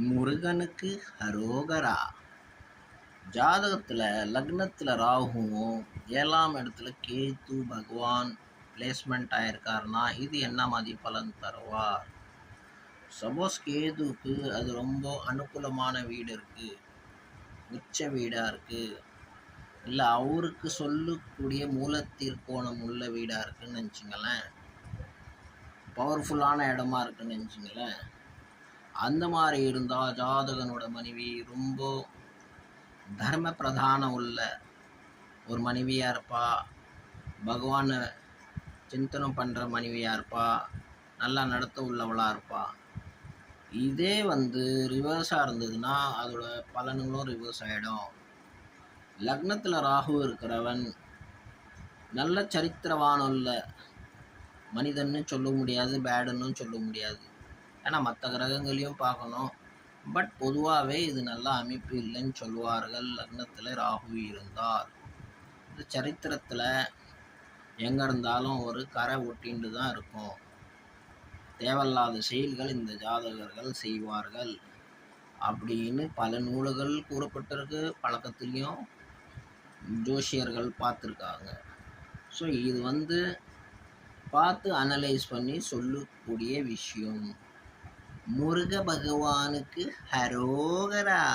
முருகனுக்கு அரோகரா. ஜாதகத்தில் லக்னத்தில் ராகுவும் 7ஆம் இடத்துல கேது பகவான் பிளேஸ்மெண்ட் ஆயிருக்காருன்னா இது என்ன மாதிரி பலன் தருவார்? சப்போஸ் கேதுவுக்கு அது ரொம்ப அனுகூலமான வீடு இருக்குது, உச்ச வீடாக இருக்குது, இல்லை அவருக்கு சொல்லக்கூடிய மூலத்திற்கோணம் உள்ள வீடாக இருக்குதுன்னு நினச்சிங்களேன், பவர்ஃபுல்லான இடமா இருக்குன்னு நினச்சிங்களேன். அந்த மாதிரி இருந்தால் ஜாதகனோட மனைவி ரொம்ப தர்ம பிரதானம் உள்ள ஒரு மனைவியாக இருப்பா, பகவானை சிந்தனம் பண்ணுற மனைவியாக இருப்பா, நல்லா நடத்த உள்ளவளாக இருப்பா. இதே ரிவர்ஸாக இருந்ததுன்னா அதோட பலன்களும் ரிவர்ஸ் ஆகிடும். லக்னத்தில் ராகு இருக்கிறவன் நல்ல சரித்திரவான உள்ள மனிதன்னு சொல்ல முடியாது, பேடுன்னு சொல்ல முடியாது. ஏன்னா மற்ற கிரகங்களையும் பார்க்கணும். பட் பொதுவாகவே இது நல்ல அமைப்பு இல்லைன்னு சொல்லுவார்கள் லக்னத்தில் ராகு இருந்தால். இந்த சரித்திரத்தில் எங்கே இருந்தாலும் ஒரு கரை ஒட்டின்னு தான் இருக்கும். தேவையில்லாத செயல்கள் இந்த ஜாதகர்கள் செய்வார்கள் அப்படின்னு பல நூல்கள் கூறப்பட்டிருக்கு, பழக்கத்துலேயும் ஜோசியர்கள் பார்த்துருக்காங்க. ஸோ இது பார்த்து அனலைஸ் பண்ணி சொல்லக்கூடிய விஷயம். முருக பகவானுக்கு ஹரோகரா.